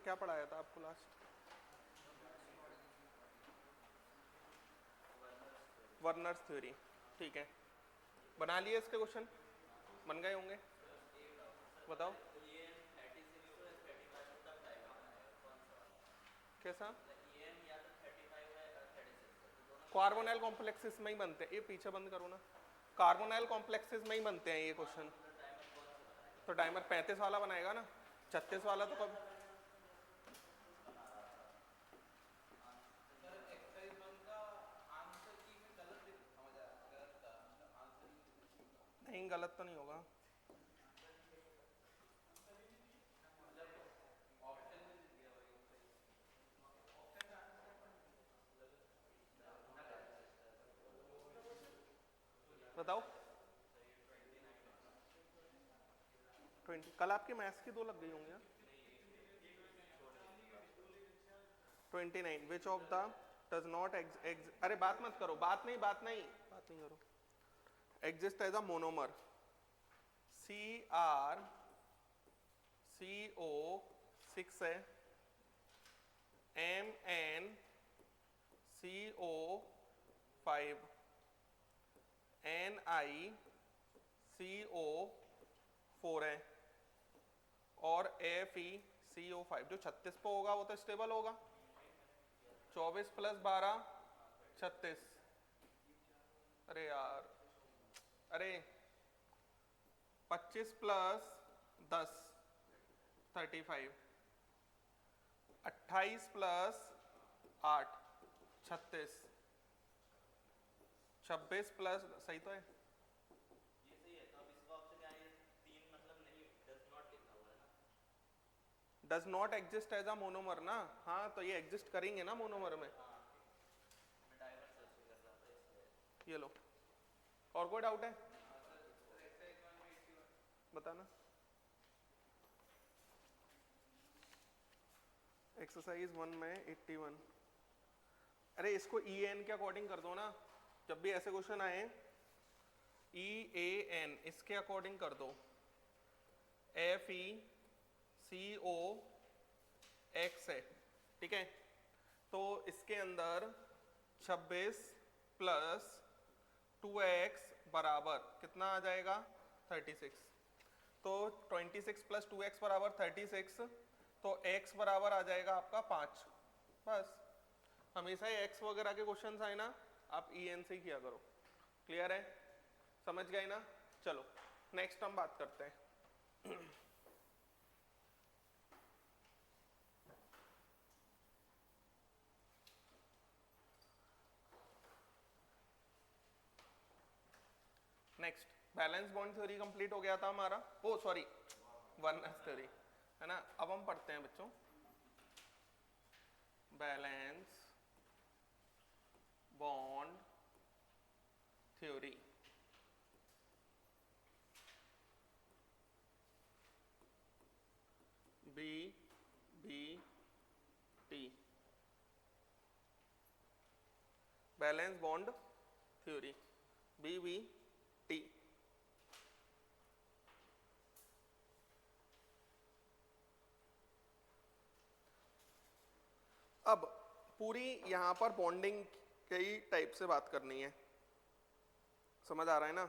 क्या पढ़ाया था आपको लास्ट? Werner's theory. ठीक है, बना लिए इसके क्वेश्चन? बन गए होंगे, बताओ कैसा। कार्बोनाइल कॉम्प्लेक्सेस में ही बनते हैं ये, पीछे बंद करो ना। कार्बोनाइल कॉम्प्लेक्सेस में ही बनते हैं ये क्वेश्चन। तो टाइमर 35 वाला बनाएगा ना, 36 वाला तो कब। नहीं गलत तो नहीं होगा। बताओ। 20। कल आपकी मैथ्स की 2 लग गई होंगी। 29 which of the does not अरे बात मत करो, बात नहीं करो। Exist as a monomer, CrCO6 है, MnCO5, NiCO4 है, और FeCO5। जो 36 पे होगा वो तो स्टेबल होगा। 24 + 12 36। अरे यार, अरे 25 + 10 35, 28 + 8 36, 26 प्लस, सही तो है। Does not exist as a monomer ना, हाँ तो ये एग्जिस्ट करेंगे ना मोनोमर में। ये लो, और कोई डाउट है बताना। एक्सरसाइज 1 में 81। अरे इसको EAN के अकॉर्डिंग कर दो ना, जब भी ऐसे क्वेश्चन आए EAN इसके अकॉर्डिंग कर दो। FeCO6 है, ठीक है। तो इसके अंदर 26 + 2x बराबर कितना आ जाएगा 36। तो 26 + 2x बराबर 36, तो x बराबर आ जाएगा आपका 5। बस, हमेशा ही x वगैरह के क्वेश्चन आए ना, आप EN से ही किया करो। क्लियर है, समझ गए ना। चलो नेक्स्ट हम बात करते हैं। Next valence bond theory complete हो गया था हमारा, ओ सॉरी वर्नर्स थ्योरी, है ना। अब हम पढ़ते हैं बच्चों valence bond theory. BBT, valence bond theory, BBT। अब पूरी यहां पर बॉन्डिंग कई टाइप से बात करनी है, समझ आ रहा है ना।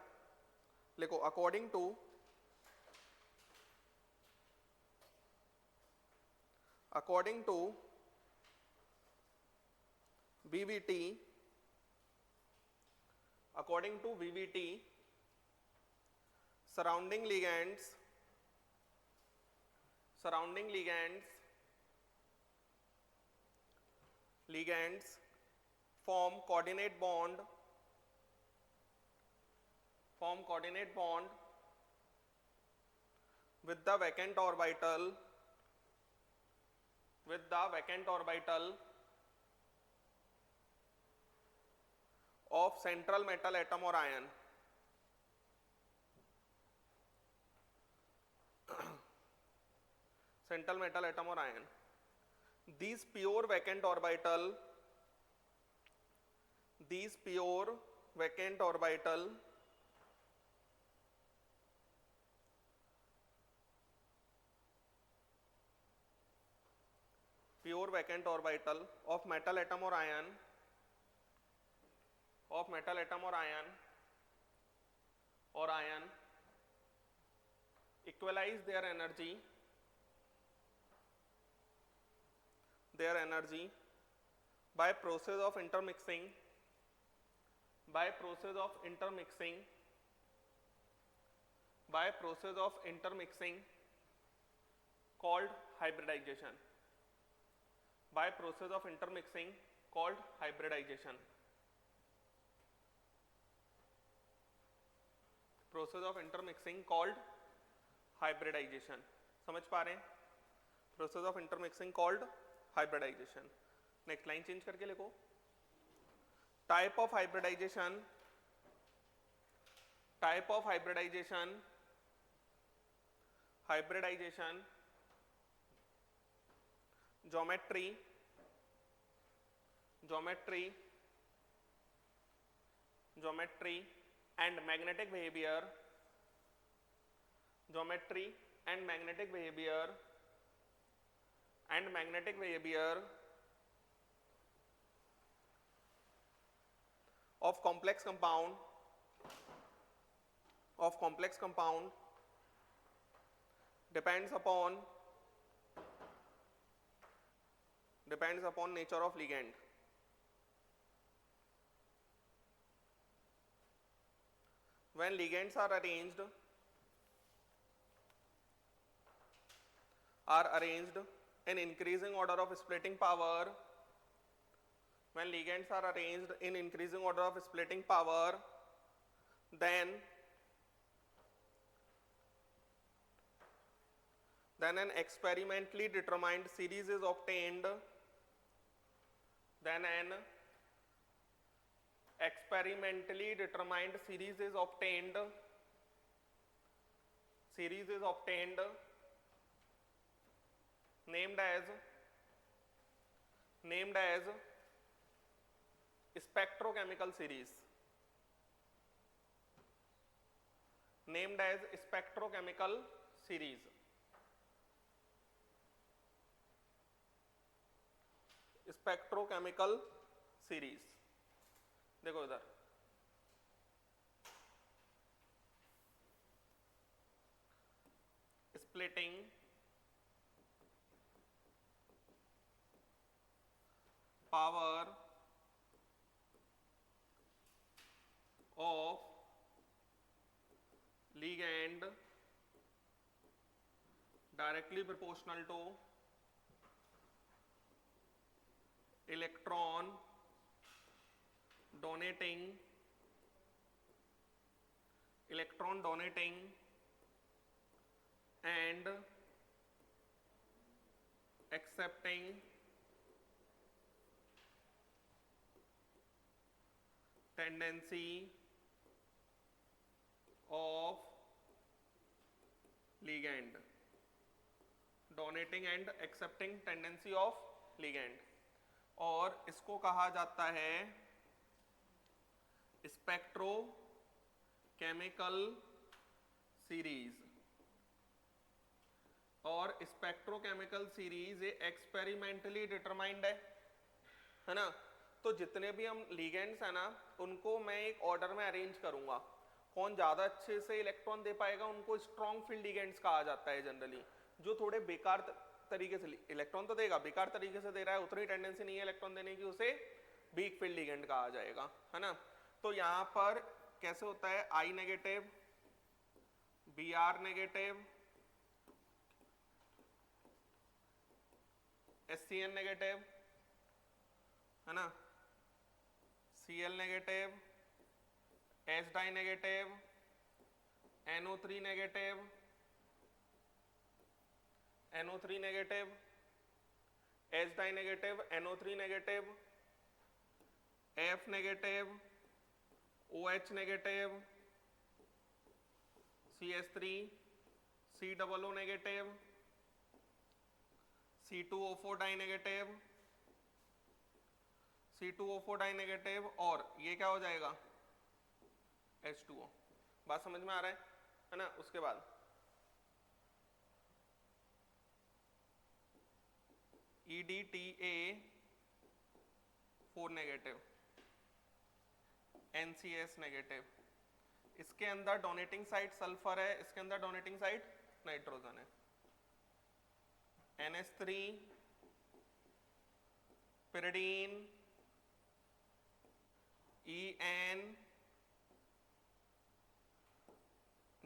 देखो according to BBT, surrounding ligands form coordinate bond with the vacant orbital of central metal atom or ion. Central metal atom or ion. These pure vacant orbital pure vacant orbital of metal atom और ion equalize their energy by process of intermixing called hybridization. समझ पा रहे हैं? Process of intermixing called hybridization. Next line change करके लिखो. Type of hybridization geometry and magnetic behavior of complex compound depends upon nature of ligand. When ligands are arranged in increasing order of splitting power, then an experimentally determined series is obtained named as spectrochemical series. देखो इधर splitting power of ligand directly proportional to electron donating and accepting tendency of ligand. और इसको कहा जाता है spectrochemical series. और spectrochemical series experimentally determined है ना. तो जितने भी हम लिगेंड्स है ना उनको मैं एक ऑर्डर में अरेंज करूंगा. कौन ज्यादा अच्छे से इलेक्ट्रॉन दे पाएगा उनको स्ट्रॉन्ग फील्ड लिगेंड्स कहा जाता है जनरली. जो थोड़े बेकार तरीके से इलेक्ट्रॉन तो देगा, बेकार तरीके से दे रहा है, उतनी टेंडेंसी नहीं है इलेक्ट्रॉन देने की, उसे वीक फील्ड लिगेंड कहा जाएगा, है ना. तो यहाँ पर कैसे होता है, I negative, B R negative, S C N negative, है ना, C L negative, S di negative, NO3 negative, NO3 negative, H di negative, NO3 negative, F negative, OH negative, CH3, COO negative, C2O4 di negative, C2O4 di negative, और ये क्या हो जाएगा H2O. बात समझ में आ रहा है ना. उसके बाद EDTA 4 नेगेटिव, NCS नेगेटिव। इसके अंदर डोनेटिंग साइट सल्फर है, इसके अंदर डोनेटिंग साइट नाइट्रोजन है। NH3 pyridine EN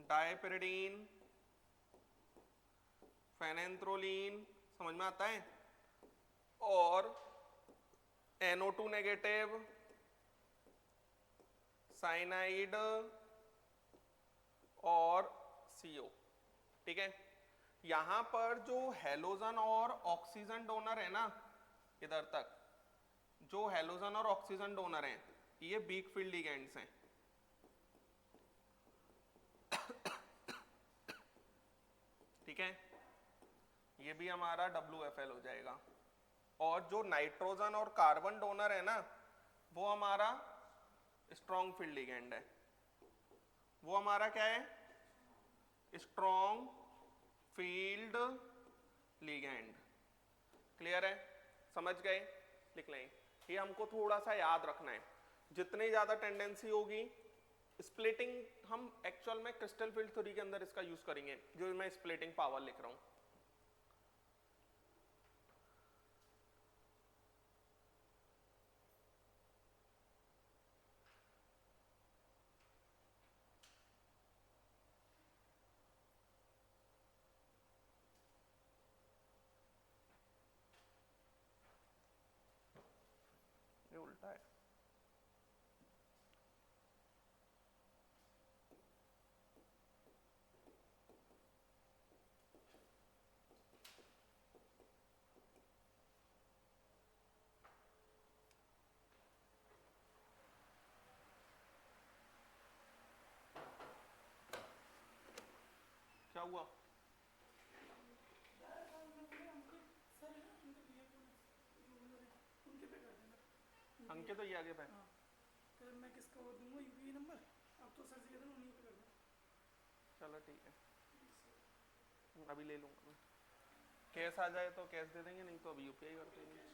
डाइपिरिडीन फेनेंथ्रोलीन, समझ में आता है, और NO2 नेगेटिव साइनाइड और CO। ठीक है, यहां पर जो हेलोजन और ऑक्सीजन डोनर है ना, इधर तक जो हेलोजन और ऑक्सीजन डोनर हैं, ये वीक फील्ड लिगेंड्स हैं। ठीक है, ये भी हमारा WFL हो जाएगा। और जो नाइट्रोजन और कार्बन डोनर है ना, वो हमारा स्ट्रॉन्ग फील्ड लिगेंड है। वो हमारा क्या है? Strong field ligand. क्लियर है? समझ गए? लिख लें, ये हमको थोड़ा सा याद रखना है। जितनी ज्यादा टेंडेंसी होगी स्प्लिटिंग, हम एक्चुअल में क्रिस्टल फील्ड थ्योरी के अंदर इसका यूज करेंगे, जो मैं स्प्लिटिंग पावर लिख रहा हूं। ये उल्टा है। क्या हुआ? अंकित तो ये आगे पे। फिर मैं किसका वो दूंगा यूपीआई नंबर, अब तो सर से कहता हूँ उन्हीं पे कर दो। चलो ठीक है, अभी ले लूंगा मैं। कैश आ जाए तो कैश दे देंगे, नहीं तो अभी यूपीआई कर देंगे।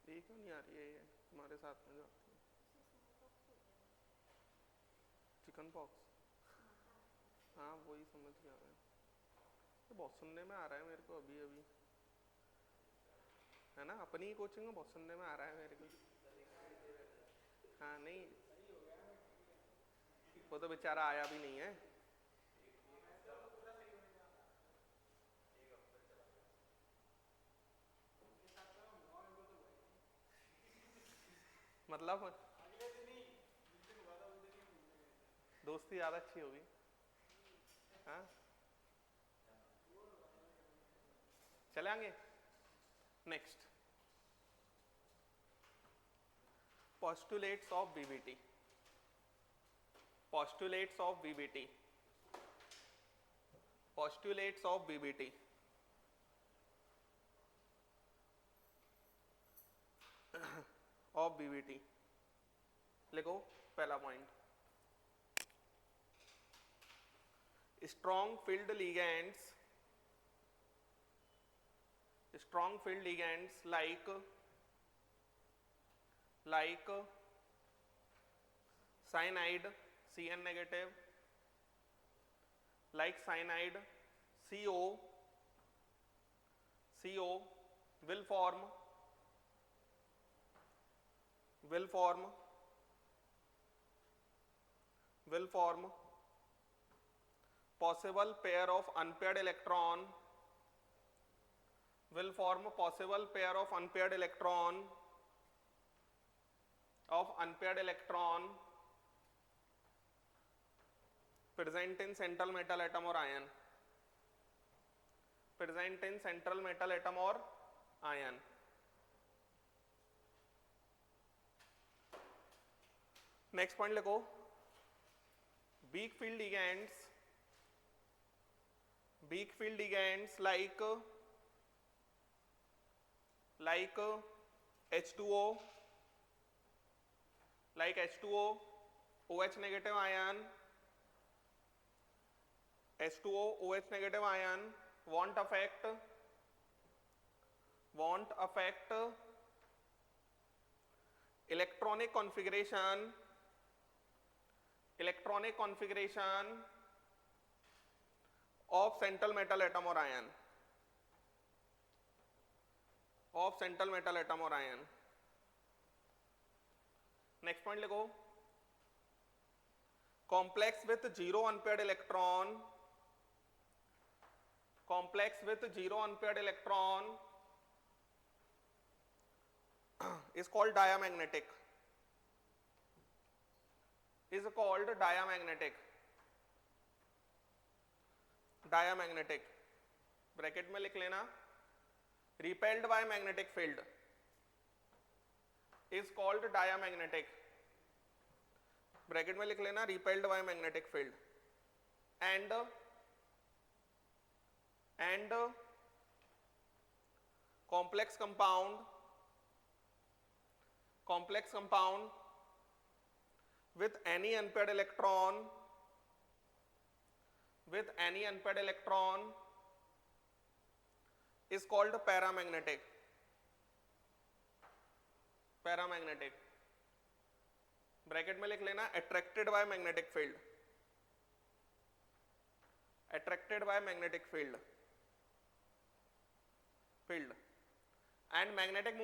ये क्यों नहीं आ रही है? ये हमारे साथ में जो चिकन पॉक्स, हाँ वही समझ गया मैं। तो बहुत सुनने में आ रहा है मेरे को अभी अभी, है ना, अपनी ही कोचिंग में बहुत सुनने में आ रहा है मेरे को। हाँ नहीं, वो तो बेचारा आया भी नहीं है। मतलब दोस्ती ज्यादा अच्छी होगी। हाँ चले आगे। Next, postulates of BBT, postulates of BBT, postulates of BBT। of BBT लिखो पहला point, strong filled ligands, strong filled ligands like cyanide Cn negative, like cyanide CO will form possible pair of unpaired electron, will form possible pair of unpaired electron present in central metal atom or ion, present in central metal atom or ion। Next point लिखो, weak field ligands like H2O, OH negative ion, H2O OH negative ion won't affect electronic configuration of central metal atom or ion, next point लिखो, complex with zero unpaired electron is called diamagnetic, bracket में लिख लेना, repelled by magnetic field is called diamagnetic, bracket में लिख लेना, repelled by magnetic field, and complex compound with any unpaired electron is called paramagnetic, bracket में लिख लेना, attracted by magnetic field, and magnetic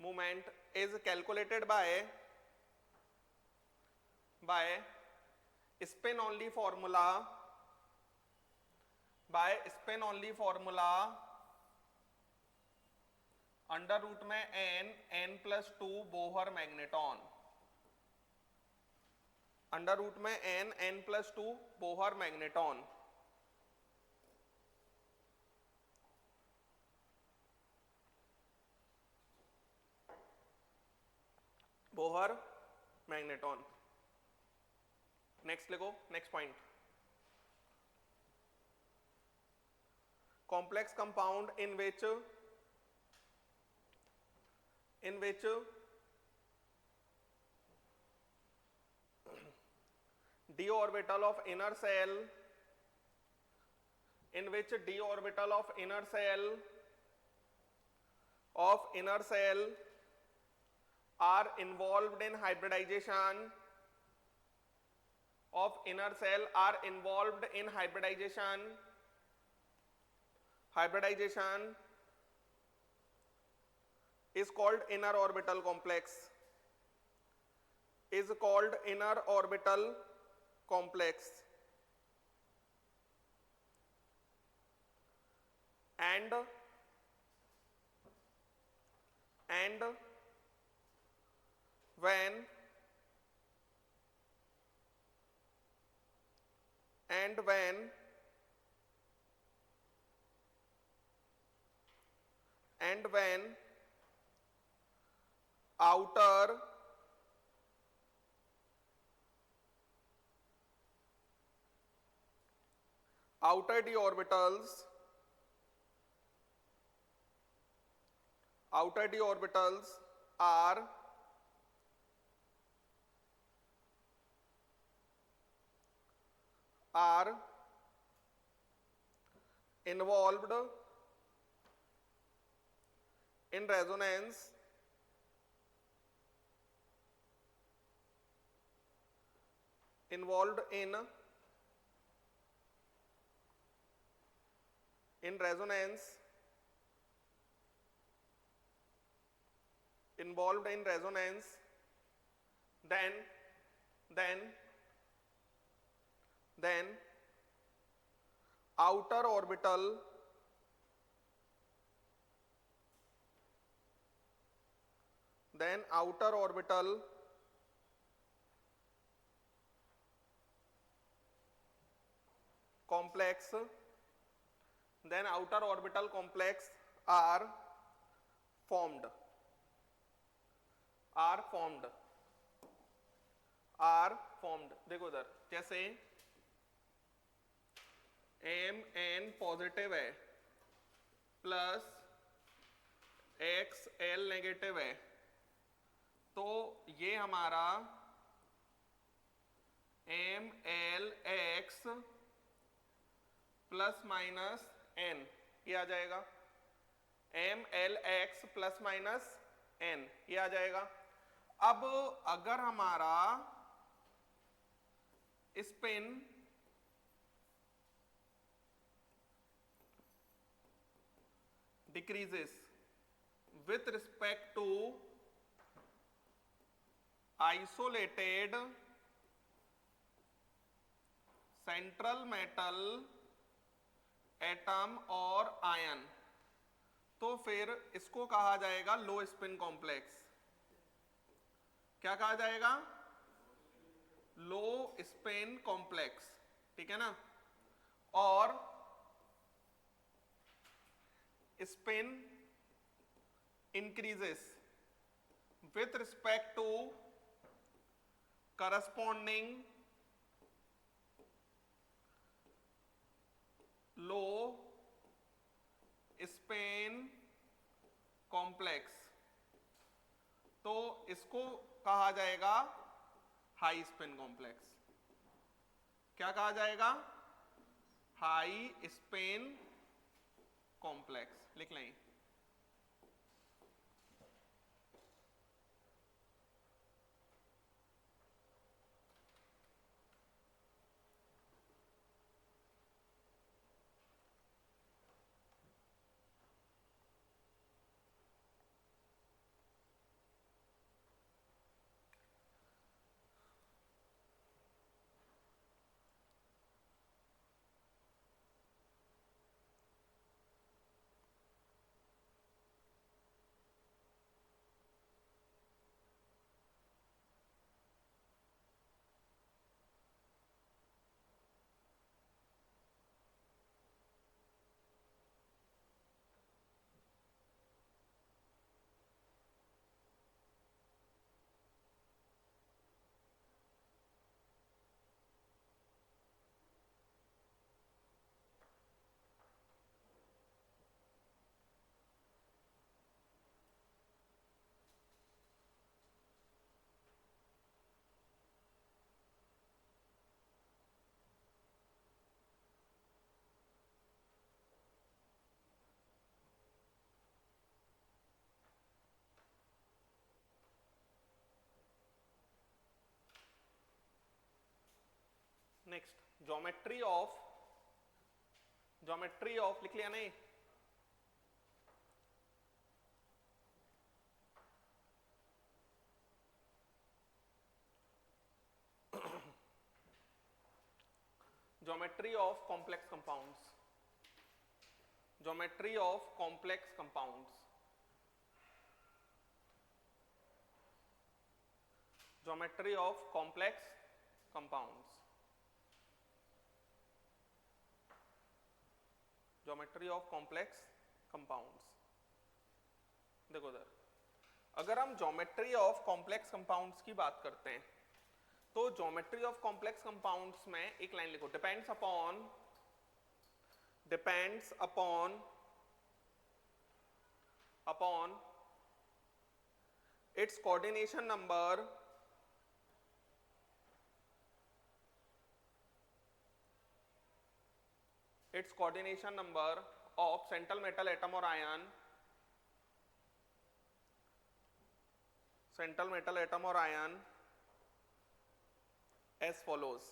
moment is calculated by spin only formula, under root में n+2 Bohr magneton, under root में n+2 Bohr magneton. Bohr magneton. Next लिखो, next point, complex compound in which d orbital of inner cell are involved in hybridization is called inner orbital complex, and when and when and when outer d orbitals are involved in resonance involved in resonance then outer orbital complex are formed देखो उधर जैसे Mn positive है plus XL negative है तो ये हमारा MLX plus minus N ये आ जाएगा MLX प्लस माइनस N ये आ जाएगा। अब अगर हमारा spin decreases with respect to isolated central metal atom और आयन तो फिर इसको कहा जाएगा लो स्पिन कॉम्प्लेक्स। क्या कहा जाएगा? लो स्पिन कॉम्प्लेक्स, ठीक है ना। और spin increases with respect to corresponding low spin complex तो इसको कहा जाएगा हाई स्पिन कॉम्प्लेक्स। क्या कहा जाएगा? हाई स्पिन कॉम्प्लेक्स लिख लें। नेक्स्ट ज्योमेट्री ऑफ लिख लिया नहीं? Geometry of complex compounds. Geometry of complex compounds geometry of complex compounds, geometry of complex compounds. देखो इधर, अगर हम ज्योमेट्री ऑफ कॉम्प्लेक्स कंपाउंड्स की बात करते हैं तो ज्योमेट्री ऑफ कॉम्प्लेक्स कंपाउंड्स में एक लाइन लिखो, depends upon its coordination number of central metal atom or ion, as follows,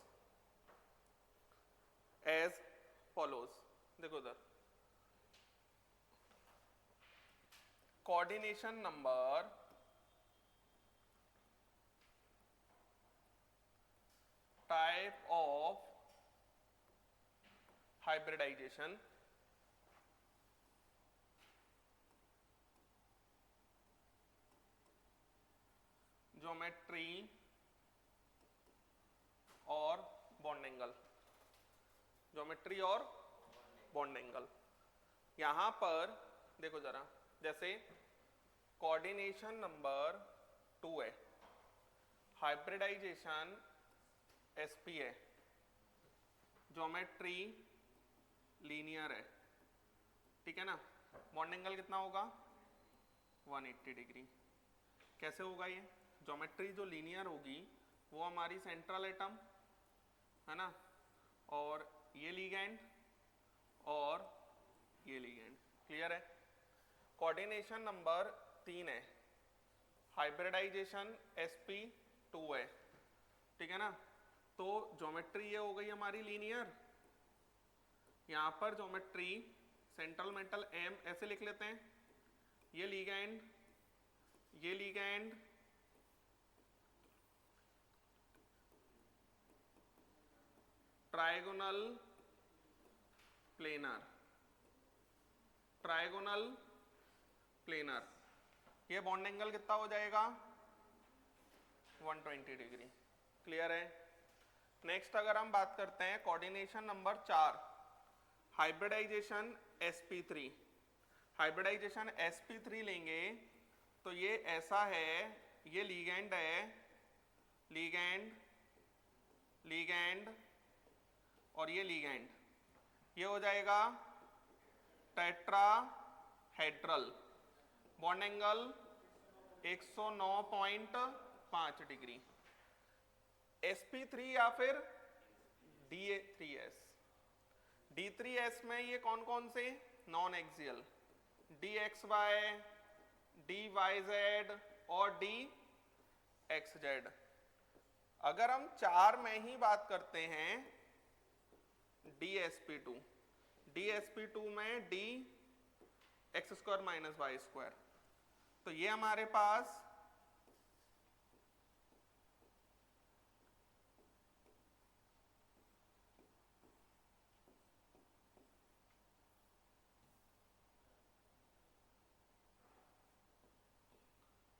देखो इधर, coordination number type of hybridization, geometry और बॉन्ड एंगल, यहां पर देखो जरा, जैसे कोऑर्डिनेशन नंबर 2 है, हाइब्रिडाइजेशन sp है, ज्योमेट्री लीनियर है, ठीक है ना। बॉन्ड एंगल कितना होगा 180 डिग्री। कैसे होगा ये, ज्योमेट्री जो लीनियर होगी वो हमारी सेंट्रल एटम है ना, और ये लिगैंड और ये लिगैंड, क्लियर है। कोऑर्डिनेशन नंबर 3 है, हाइब्रिडाइजेशन sp2 है, ठीक है ना। तो ज्योमेट्री ये हो गई हमारी लीनियर, यहां पर ज्योमेट्री सेंट्रल मेटल m ऐसे लिख लेते हैं, ये लिगैंड ट्राइगोनल प्लेनर, ये बॉन्ड एंगल कितना हो जाएगा 120 डिग्री, क्लियर है। नेक्स्ट अगर हम बात करते हैं कोऑर्डिनेशन नंबर 4, हाइब्रिडाइजेशन sp3 लेंगे तो ये ऐसा है, ये लिगैंड है, लिगैंड और ये लिगैंड, ये हो जाएगा tetrahedral, bond angle 109.5 degree. sp3 या फिर D3s में ये कौन कौन से नॉन एक्सियल, dxy, dyz और dxz। अगर हम 4 में ही बात करते हैं dsp2 में d x² - y², तो ये हमारे पास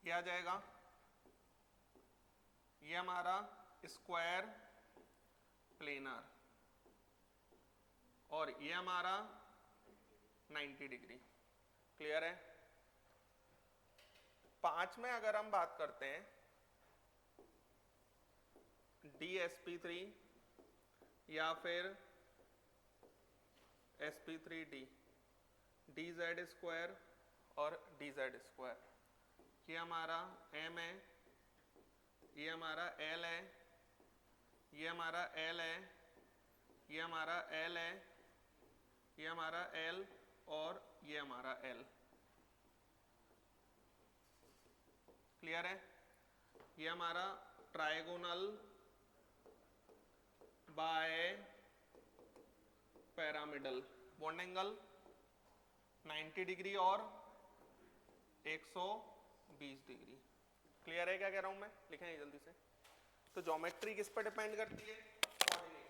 ये आ जाएगा, ये हमारा स्क्वायर प्लेनर और ये हमारा 90 डिग्री, क्लियर है। 5 में अगर हम बात करते हैं dsp3 या फिर sp3d, dz² और dz², ये हमारा m है, ये हमारा l है, ये हमारा l है, ये हमारा l है, ये हमारा l और ये हमारा l, क्लियर है। ये हमारा trigonal bipyramidal, bond angle 90 degree और 120 डिग्री, क्लियर है क्या कह रहा हूं मैं, लिखें जल्दी से। तो ज्योमेट्री किस पर डिपेंड करती है, कोऑर्डिनेशन नंबर।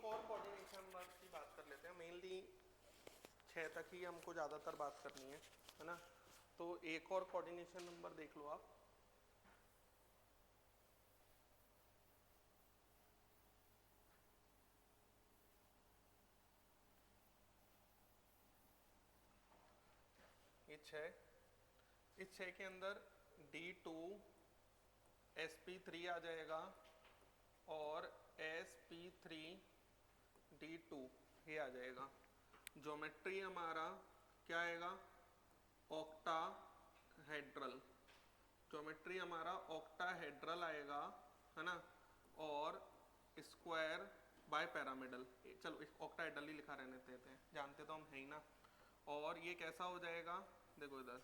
और कोऑर्डिनेशन नंबर की बात कर लेते हैं, मेनली 6 तक ही हमको ज़्यादातर बात करनी है ना। तो एक और कोऑर्डिनेशन नंबर देख लो आप, ये 6, इस 6 के अंदर D2 sp3 आ जाएगा और sp3 D2 ये आ जाएगा। ज्योमेट्री हमारा क्या आएगा, ऑक्टाहेड्रल, ज्योमेट्री हमारा ऑक्टाहेड्रल आएगा है ना, और स्क्वायर बाय पैरामिडल, चलो इस ऑक्टाहेड्रल ही लिखा रहने देते हैं, जानते तो हम है ही ना। और ये कैसा हो जाएगा, देखो इधर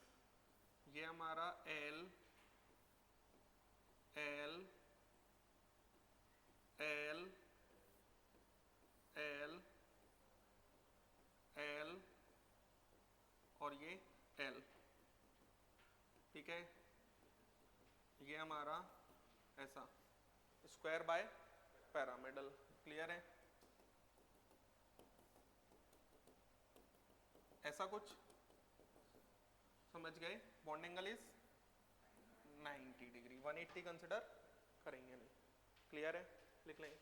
ये हमारा L L L L L और ये L, ठीक है। ये हमारा ऐसा स्क्वायर बाय पैरामिडल, क्लियर है। ऐसा कुछ समझ गए। Bond angle is 90 degree, 180 consider करेंगे नहीं, क्लियर है, लिख लेंगे।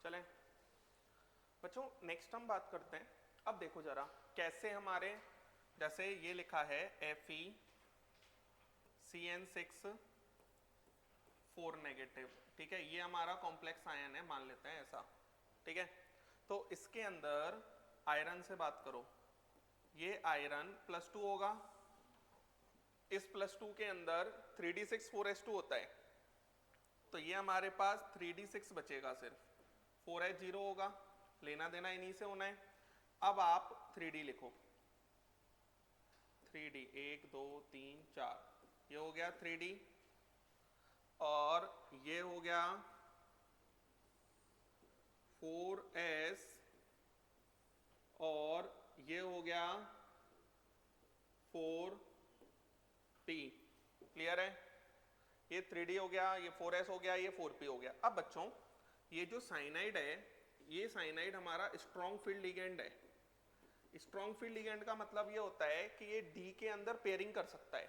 चलें बच्चों, नेक्स्ट हम बात करते हैं। अब देखो जरा कैसे हमारे, जैसे ये लिखा है FeCN6 4 नेगेटिव, ठीक है, ये हमारा कॉम्प्लेक्स आयन है, मान लेते हैं ऐसा, ठीक है। तो इसके अंदर आयरन से बात करो, ये आयरन +2 होगा, इस +2 के अंदर 3d6 4s2 होता है, तो ये हमारे पास 3d6 बचेगा, सिर्फ 4s 0 होगा, लेना देना इन्हीं से होना है। अब आप 3d लिखो, 3d 1 2 3 4, ये हो गया 3d, और ये हो गया 4s, और ये हो गया 4p, क्लियर है। ये 3d हो गया, ये 4s हो गया, ये 4p हो गया। अब बच्चों ये जो साइनाइड है, ये साइनाइड हमारा स्ट्रॉन्ग फील्ड लिगेंड है। स्ट्रॉन्ग फील्ड लिगेंड का मतलब ये होता है कि ये D के अंदर पेयरिंग कर सकता है,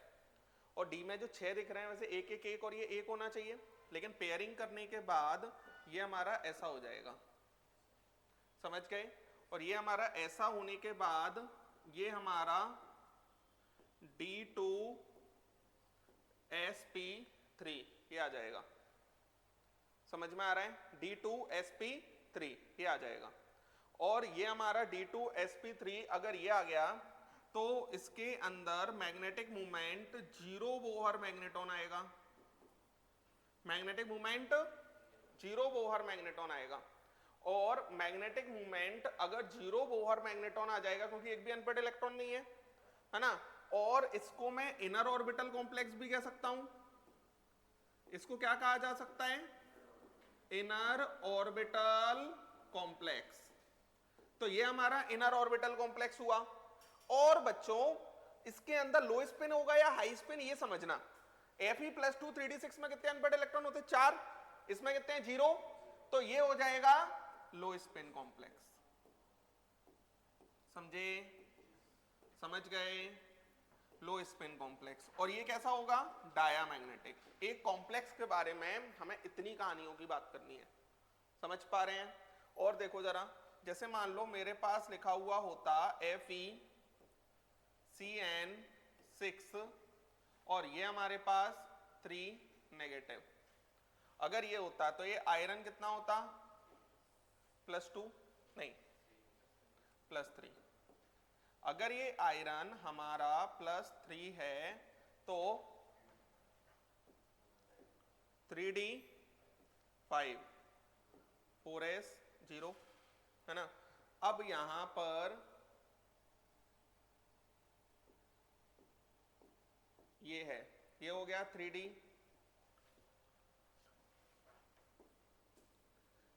और D में जो 6 दिख रहे हैं वैसे 1 1 1 और ये 1 होना चाहिए, लेकिन पेयरिंग करने के बाद ये हमारा ऐसा हो जाएगा, समझ गए। और ये हमारा ऐसा होने के बाद ये हमारा D2sp3 ये आ जाएगा, समझ में आ रहा है, D2sp3 ये आ जाएगा। और ये हमारा D2sp3 अगर ये आ गया तो इसके अंदर मैग्नेटिक मूवमेंट 0 बोहर मैग्नेटॉन आएगा, मैग्नेटिक मूवमेंट 0 बोहर मैग्नेटॉन आएगा। और मैग्नेटिक मूवमेंट अगर 0 बोहर मैग्नेटॉन आ जाएगा, क्योंकि एक भी अनपेड इलेक्ट्रॉन नहीं है ना, और इसको मैं इनर ऑर्बिटल कॉम्प्लेक्स भी कह सकता हूं, इसको क्या कहा जा सकता है, इनर ऑर्बिटल कॉम्प्लेक्स। तो ये हमारा इनर ऑर्बिटल कॉम्प्लेक्स हुआ। और बच्चों इसके अंदर लो स्पिन होगा या हाई स्पिन, ये समझना। Fe+2 3d6 में कितने अनपेड इलेक्ट्रॉन होते हैं, 4, इसमें कितने हैं, 0, तो ये हो जाएगा लो स्पिन कॉम्प्लेक्स, समझे, समझ गए। लो स्पिन कॉम्प्लेक्स। और ये कैसा होगा? डायामैग्नेटिक। एक कॉम्प्लेक्स के बारे में हमें इतनी कहानियों की बात करनी है, समझ पा रहे हैं? और देखो जरा, जैसे मान लो मेरे पास लिखा हुआ होता FeCN6 और ये हमारे पास 3 नेगेटिव। अगर ये होता तो ये आयरन कितना होता? +2 नहीं +3। अगर ये आयरन हमारा +3 है तो 3D5 4S0 है ना। अब यहां पर ये है, ये हो गया 3D,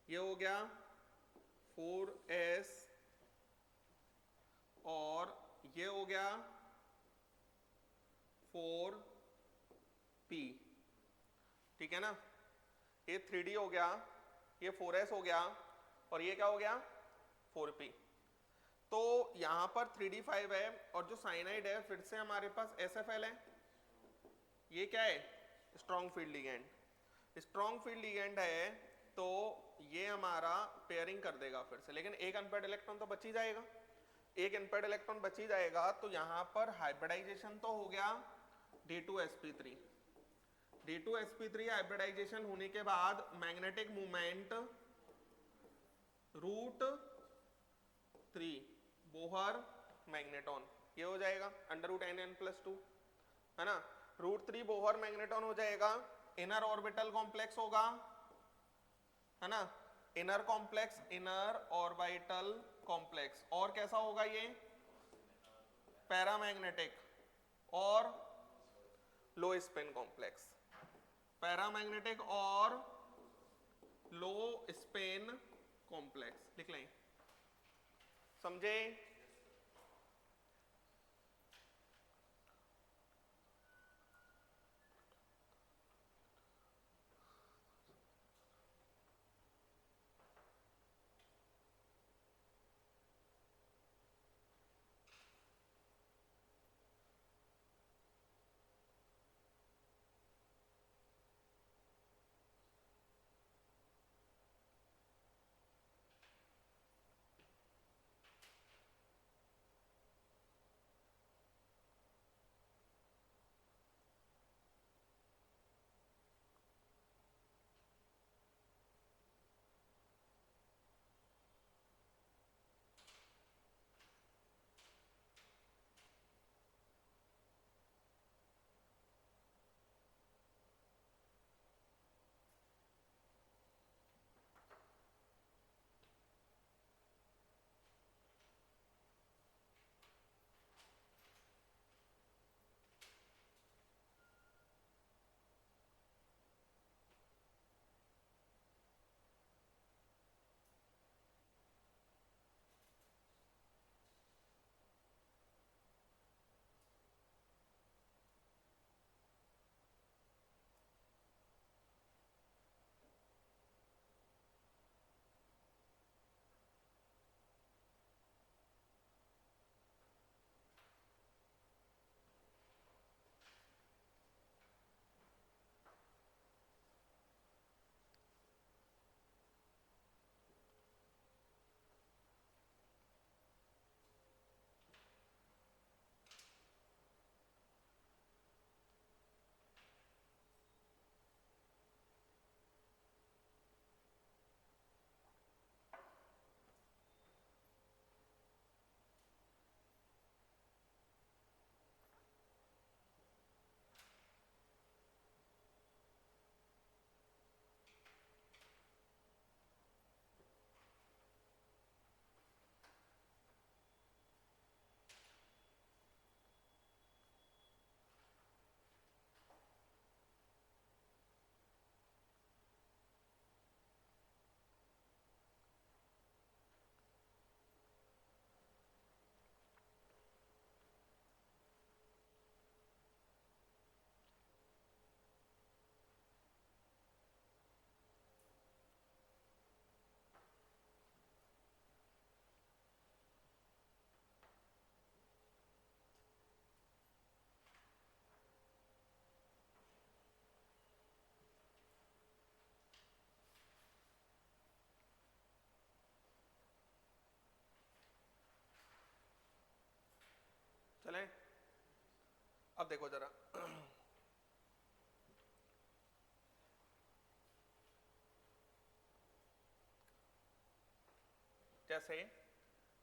ये हो गया 4S और ये हो गया 4P, ठीक है ना। ये 3D हो गया, ये 4S हो गया और ये क्या हो गया? 4P। तो यहां पर 3D5 है और जो साइनाइड है फिर से हमारे पास SFL है। ये क्या है? Strong field ligand. Strong field ligand है तो ये हमारा पेयरिंग कर देगा फिर से, लेकिन एक अनपेयर्ड इलेक्ट्रॉन तो बच ही जाएगा। एक अनपेयर्ड इलेक्ट्रॉन बच ही जाएगा तो यहां पर हाइब्रिडाइजेशन तो हो गया D2sp3। D2sp3 हाइब्रिडाइजेशन होने के बाद मैग्नेटिक मूवमेंट √3 बोहर मैग्नेटॉन, ये हो जाएगा √NN+2 है ना। √3 बोहर मैग्नेटॉन हो जाएगा। इनर ऑर्बिटल कॉम्प्लेक्स होगा है ना, inner complex, inner orbital complex. और कैसा होगा ये? पैरामैग्नेटिक और लो स्पिन कॉम्प्लेक्स। पैरामैग्नेटिक और लो स्पिन कॉम्प्लेक्स लिख लें, समझे? देखो जरा, जैसे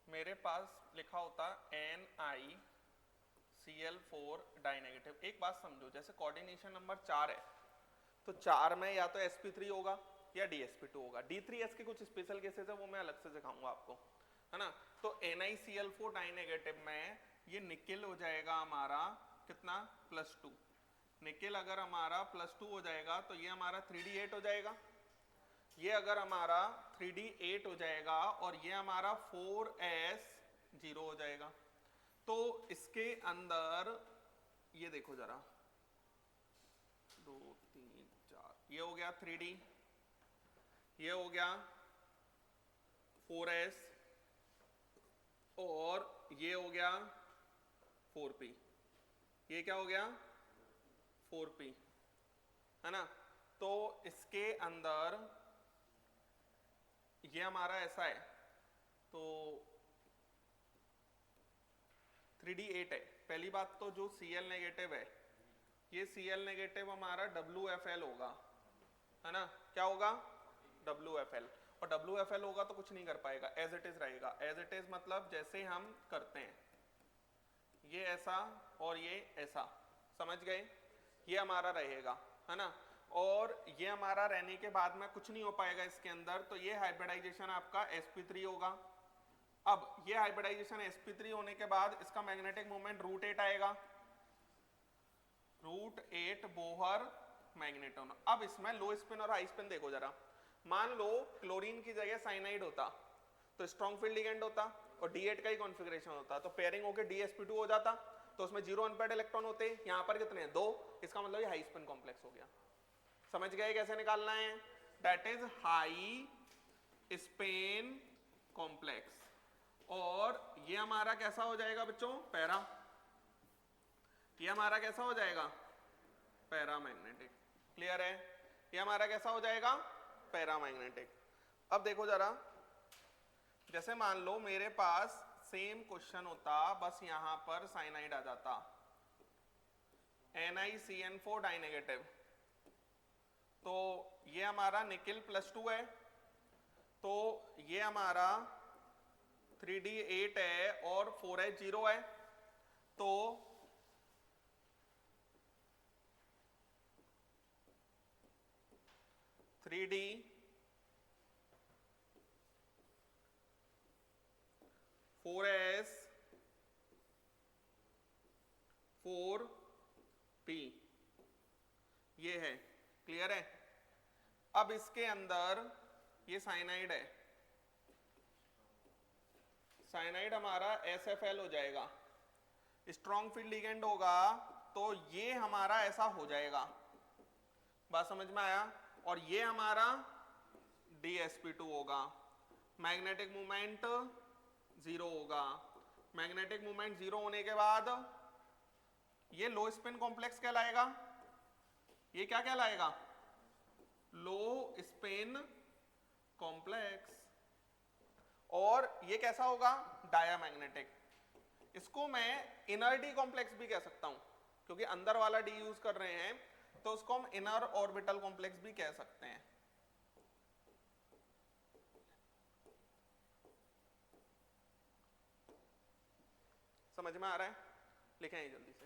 मेरे पास लिखा होता NiCl4 डाइनेगेटिव। एक बात समझो, जैसे कोऑर्डिनेशन नंबर 4 है तो 4 में या तो sp3 होगा या dsp2 होगा। d3s के कुछ स्पेशल केसेस है, वो मैं अलग से दिखाऊंगा आपको, है ना। तो NiCl4 डाइनेगेटिव में ये निकेल हो जाएगा हमारा कितना, +2। निकेल अगर हमारा +2 हो जाएगा तो ये हमारा 3d8 हो जाएगा। ये अगर हमारा 3d8 हो जाएगा और ये हमारा 4s0 हो जाएगा। तो इसके अंदर ये देखो जरा, 2 3 4, ये हो गया 3d, ये हो गया 4s और ये हो गया 4p। ये क्या हो गया, 4p, है ना। तो इसके अंदर ये हमारा ऐसा है, तो 3d8 है। पहली बात तो जो Cl नेगेटिव है, ये Cl नेगेटिव हमारा WFL होगा, है ना। क्या होगा, WFL। और WFL होगा तो कुछ नहीं कर पाएगा, एज इट इज रहेगा। एज इट इज मतलब जैसे हम करते हैं, ये ऐसा और ये ऐसा, समझ गए, ये हमारा रहेगा, है ना। और ये हमारा रहने के बाद में कुछ नहीं हो पाएगा इसके अंदर, तो ये हाइब्रिडाइजेशन आपका sp3 होगा। अब ये हाइब्रिडाइजेशन sp3 होने के बाद इसका मैग्नेटिक मोमेंट √8 आएगा, √8 बोहर मैग्नेटोन। अब इसमें लो स्पिन और हाई स्पिन देखो जरा। मान लो क्लोरीन की जगह साइनाइड होता तो स्ट्रॉन्ग फील्ड लिगेंड होता और D8 का ही कॉन्फ़िगरेशन होता, तो पेयरिंग होकर dsp2 हो जाता, तो उसमें 0 अनपेयर्ड इलेक्ट्रॉन होते। यहाँ पर कितने हैं, 2। इसका मतलब ये हाई स्पिन कॉम्प्लेक्स हो गया। समझ गए कैसे निकालना है, that is high spin complex. और ये हमारा कैसा हो जाएगा बच्चों, पैरा। ये हमारा कैसा हो जाएगा, पैरामैग्नेटिक। क्लियर है, ये हमारा कैसा हो जाएगा, पैरामैग्नेटिक। अब देखो जरा, जैसे मान लो मेरे पास सेम क्वेश्चन होता, बस यहां पर साइनाइड आ जाता, NiCN4 डाइनेगेटिव, तो ये हमारा निकेल +2 है, तो ये हमारा 3d8 है और 4s0 है, तो थ्री डी 4s 4p ये है। क्लियर है। अब इसके अंदर ये साइनाइड है, साइनाइड हमारा SFL हो जाएगा। स्ट्रॉन्ग फील्ड लिगेंड होगा तो ये हमारा ऐसा हो जाएगा, बात समझ में आया। और ये हमारा dsp2 होगा, मैग्नेटिक मोमेंट 0 होगा। मैग्नेटिक मोमेंट 0 होने के बाद ये लो स्पिन कॉम्प्लेक्स कहलाएगा। ये क्या कहलाएगा, लो स्पिन कॉम्प्लेक्स। और ये कैसा होगा, डायामैग्नेटिक। इसको मैं इनर डी कॉम्प्लेक्स भी कह सकता हूं, क्योंकि अंदर वाला डी यूज कर रहे हैं, तो उसको हम इनर ऑर्बिटल कॉम्प्लेक्स भी कह सकते हैं। समझ में आ रहा है, लिखें ये जल्दी से।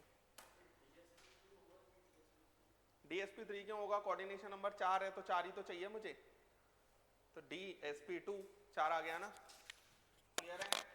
dsp3 क्यों होगा, कोऑर्डिनेशन नंबर 4 है तो 4 ही तो चाहिए मुझे, तो dsp2 4 आ गया ना। क्लियर है।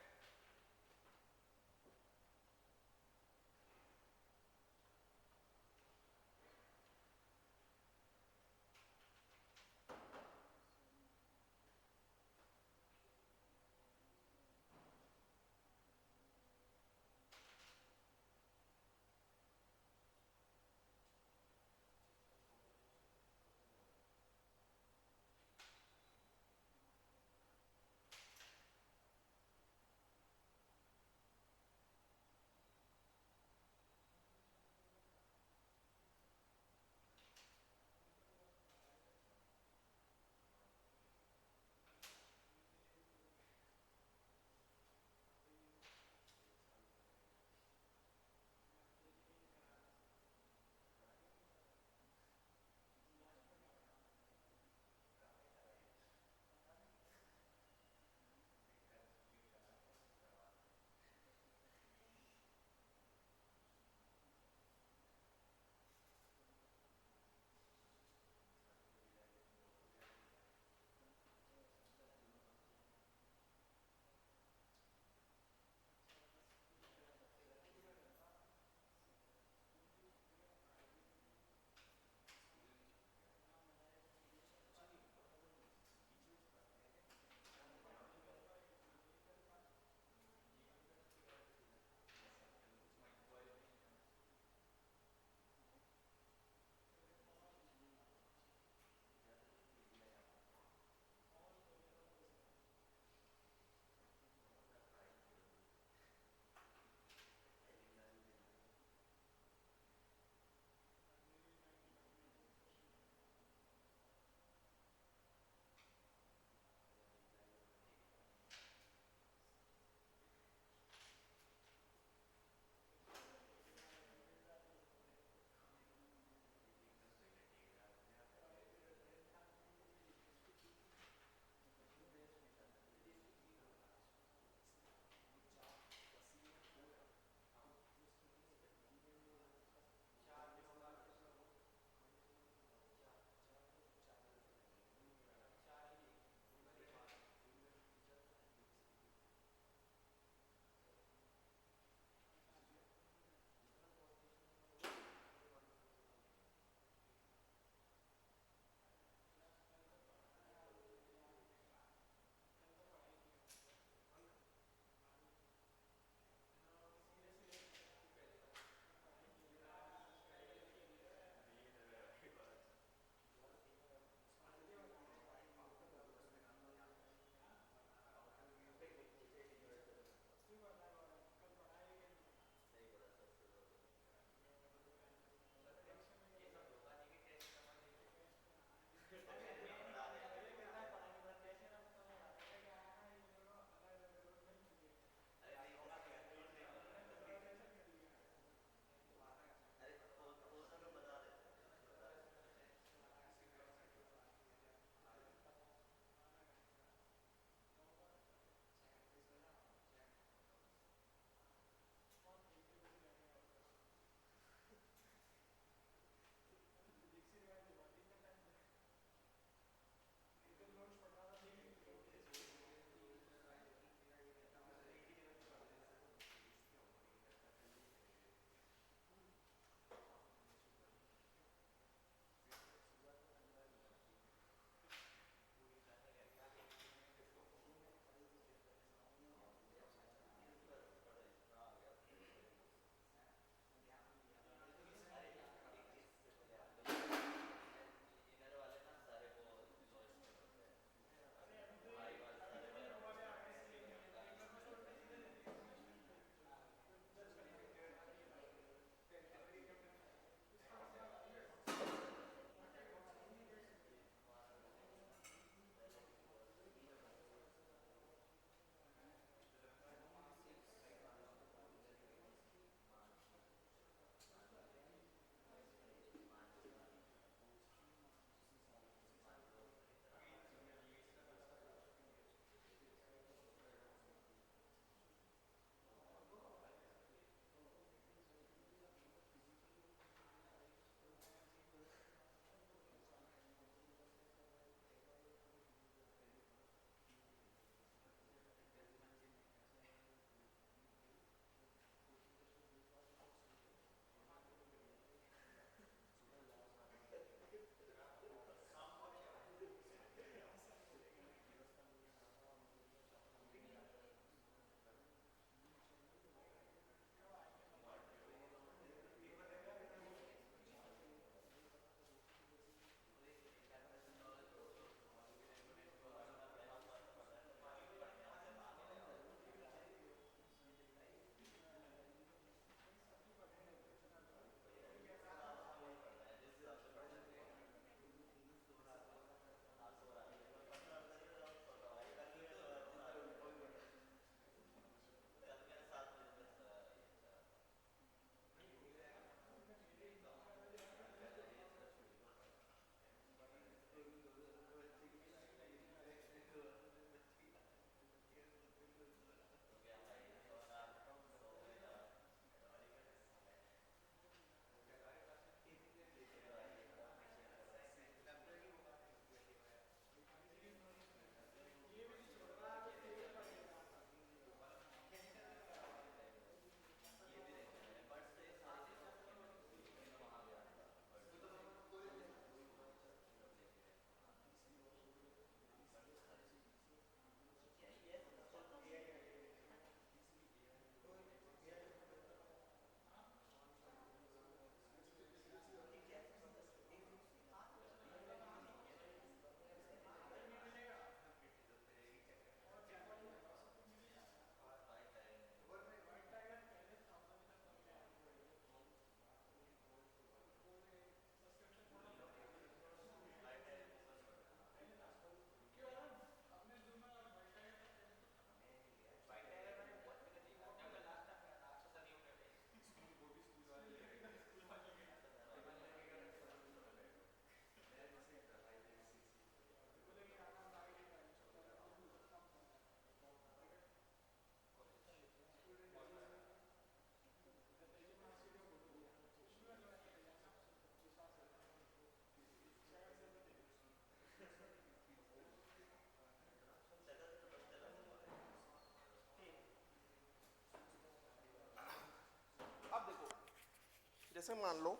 जैसे मान लो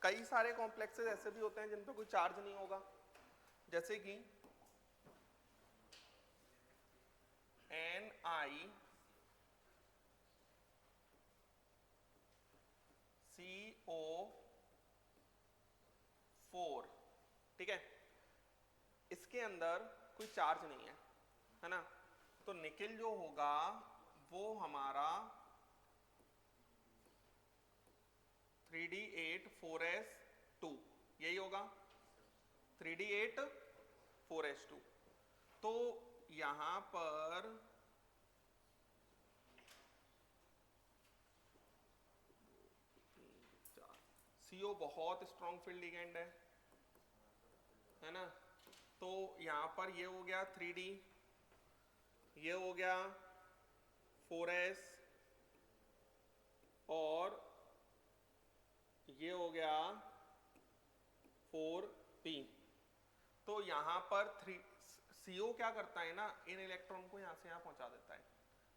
कई सारे कॉम्प्लेक्सेस ऐसे भी होते हैं जिन पे कोई चार्ज नहीं होगा, जैसे कि NiCO4, ठीक है, इसके अंदर कोई चार्ज नहीं है ना, तो निकेल जो होगा वो हमारा 3D8 4s2 यही होगा, 3D8 4s2। तो यहां पर CO बहुत स्ट्रॉन्ग फील्ड लिगेंड है ना, तो यहां पर ये हो गया 3D, ये हो गया 4s और ये हो गया 4p। तो यहां पर CO क्या करता है ना, इन इलेक्ट्रॉन को यहां से यहां पहुंचा देता है,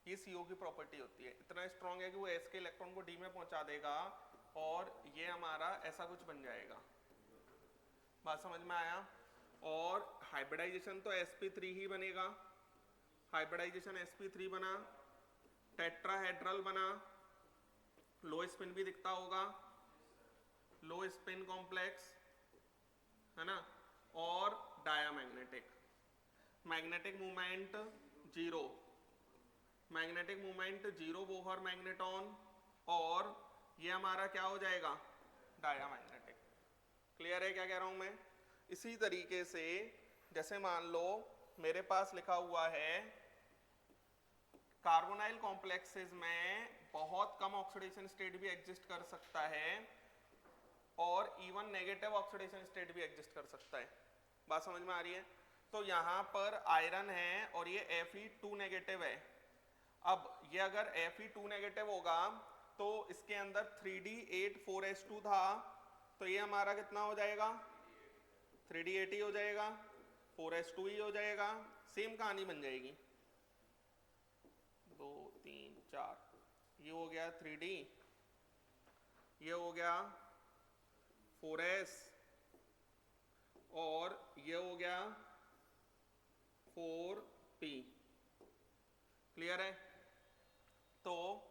ये CO की प्रॉपर्टी होती है, इतना स्ट्रॉन्ग है कि वो S के इलेक्ट्रॉन को D में पहुंचा देगा और ये हमारा ऐसा कुछ बन जाएगा। बात समझ में आया? और हाइब्रिडाइजेशन तो sp3 ही बनेगा, हाइब्रिडाइजेशन sp3 बना, टेट्राहेड्रल बना, लो स्पिन भी दिखता होगा, लो स्पिन कॉम्प्लेक्स है ना, और diamagnetic, magnetic movement zero, magnetic movement zero Bohr magneton, और ये हमारा क्या हो जाएगा, डायामैग्नेटिक। क्लियर है क्या कह रहा हूं मैं? इसी तरीके से जैसे मान लो मेरे पास लिखा हुआ है कार्बोनाइल कॉम्प्लेक्सेस में बहुत कम ऑक्सीडेशन स्टेट भी एग्जिस्ट कर सकता है और इवन नेगेटिव ऑक्सीडेशन स्टेट भी एग्जिस्ट कर सकता है। बात समझ में आ रही है? तो यहाँ पर आयरन है और ये Fe2 नेगेटिव है। अब ये अगर Fe2 नेगेटिव होगा तो इसके अंदर 3D8 4s2 था, तो ये हमारा कितना हो जाएगा, 3D8 ही हो जाएगा, 4s2 ही हो जाएगा, सेम कहानी बन जाएगी। 2 3 4, ये हो गया 3D, ये हो गया 4s और ये हो गया 4p। क्लियर है? तो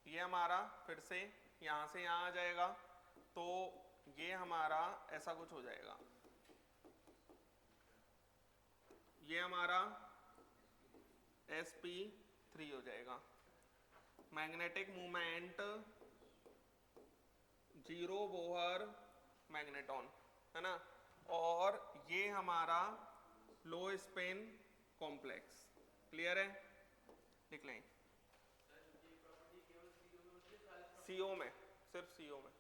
ये हमारा फिर से यहां से यहां आ जाएगा, तो ये हमारा ऐसा कुछ हो जाएगा, ये हमारा sp3 हो जाएगा, magnetic movement zero Bohr magneton है ना, और ये हमारा लो स्पिन कॉम्प्लेक्स। क्लियर है? लिख लें CO में, सिर्फ CO में।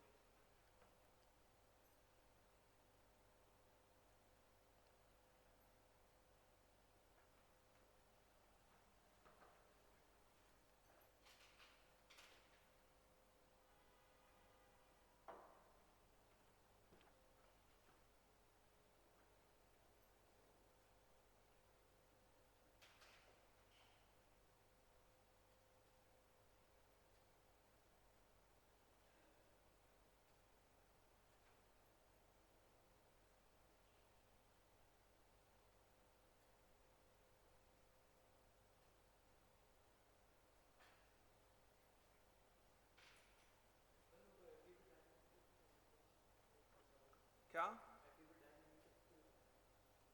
क्या?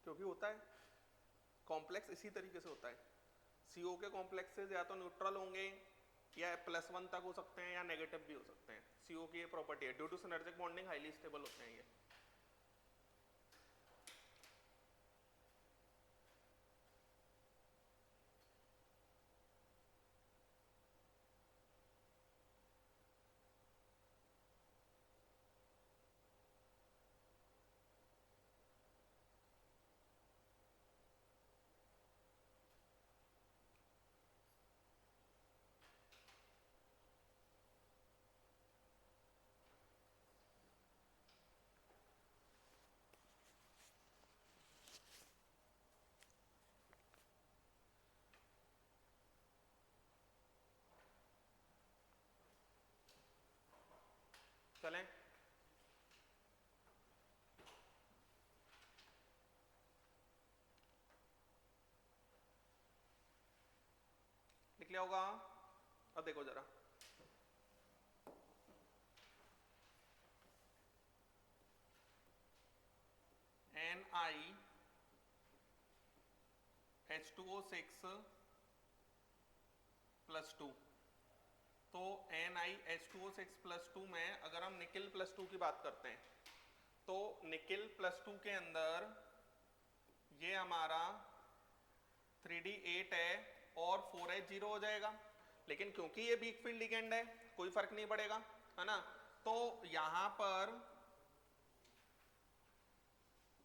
क्योंकि होता है कॉम्प्लेक्स इसी तरीके से होता है। CO के कॉम्प्लेक्सेस या तो न्यूट्रल होंगे या +1 तक हो सकते हैं या नेगेटिव भी हो सकते हैं। CO की ये प्रॉपर्टी है, due to synergic bonding highly stable होते हैं ये। चलें? लिख लिया होगा। अब देखो जरा, NiH2O6 + 2, तो NiH2O6 + 2 में अगर हम निकिल +2 की बात करते हैं तो निकिल +2 के अंदर ये हमारा 3D8 है और 4H0 हो जाएगा, लेकिन क्योंकि ये वीक फील्ड लिगेंड है कोई फर्क नहीं पड़ेगा, है ना। तो यहां पर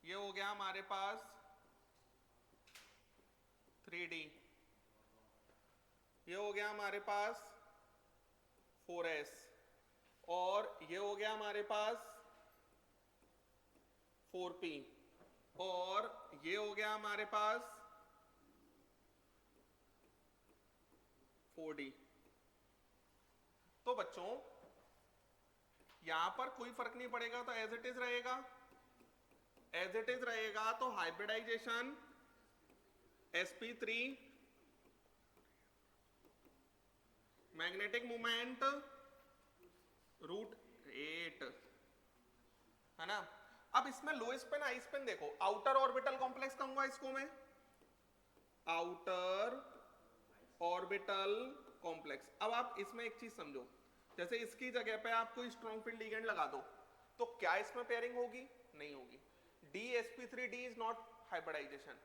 ये हो गया हमारे पास 3D, ये हो गया हमारे पास 4S, और ये हो गया हमारे पास 4P, और ये हो गया हमारे पास 4D। तो बच्चों यहां पर कोई फर्क नहीं पड़ेगा, तो एज इट इज रहेगा, एज इट इज रहेगा। तो हाइब्रिडाइजेशन sp3, मैग्नेटिक मोमेंट √8, है ना। अब इसमें लो स्पिन हाई स्पिन देखो, आउटर ऑर्बिटल कॉम्प्लेक्स कहूंगा इसको मैं, आउटर ऑर्बिटल कॉम्प्लेक्स। अब आप इसमें एक चीज समझो, जैसे इसकी जगह पे आप कोई स्ट्रॉन्ग फील्ड लिगेंड लगा दो तो क्या इसमें पेयरिंग होगी? नहीं होगी। DsP3D is not hybridization.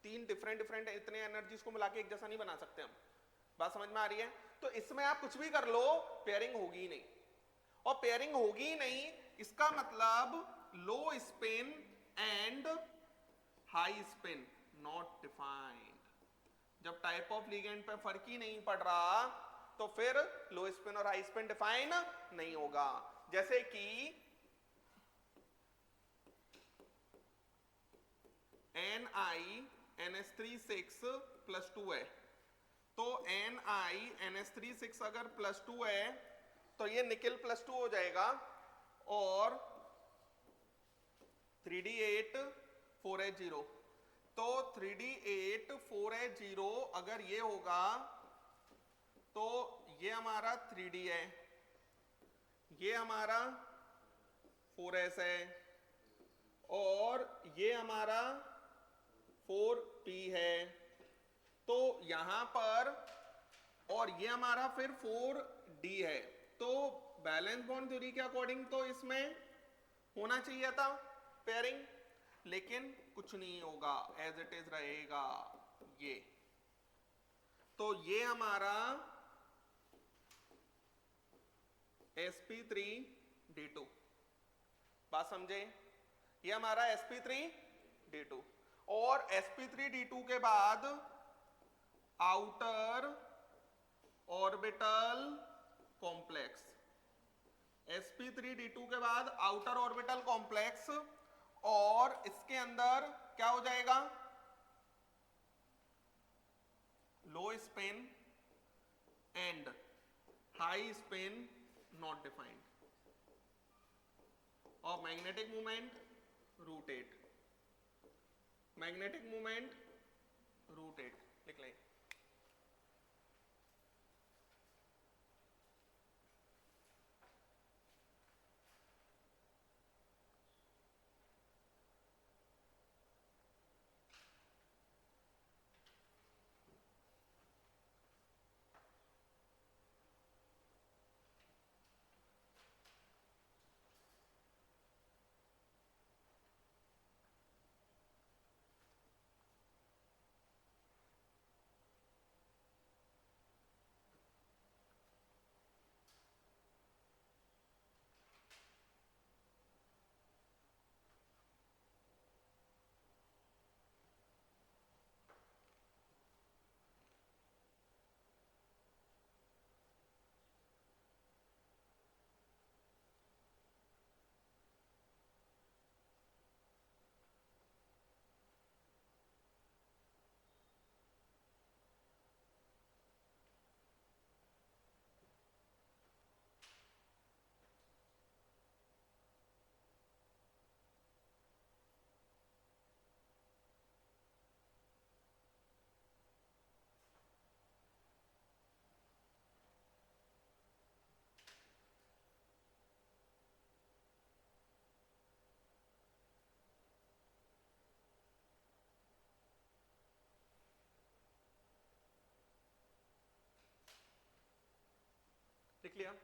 तीन डिफरेंट इतने एनर्जीज को मिला के एक जैसा नहीं बना सकते हम। बात समझ में आ रही है? तो इसमें आप कुछ भी कर लो, पेयरिंग होगी ही नहीं, और पेयरिंग होगी ही नहीं इसका मतलब लो spin and high spin not defined. जब टाइप ऑफ लिगेंड पे फर्क ही नहीं पड़ रहा तो फिर लो स्पिन और हाई स्पिन डिफाइन नहीं होगा। जैसे कि NiNH36 + 2 है, तो NiNH36 अगर +2 है तो ये निकिल +2 हो जाएगा, और 3D8 4H0, तो 3D8 4H0 अगर ये होगा तो ये हमारा 3D है, ये हमारा 4S है, और ये हमारा 4P है। तो यहां पर, और ये हमारा फिर 4D है। तो बैलेंस बॉन्ड थ्योरी के अकॉर्डिंग तो इसमें होना चाहिए था पेयरिंग, लेकिन कुछ नहीं होगा, एज इट इज रहेगा ये। तो ये हमारा sp3d2, बात समझे? ये हमारा sp3d2, और sp3d2 के बाद आउटर ऑर्बिटल कॉम्प्लेक्स, sp3d2 के बाद आउटर ऑर्बिटल कॉम्प्लेक्स, और इसके अंदर क्या हो जाएगा? लो spin and high spin not defined, और मैग्नेटिक मोमेंट √8, मैग्नेटिक मोमेंट √8 लिख लें। लिख लिया?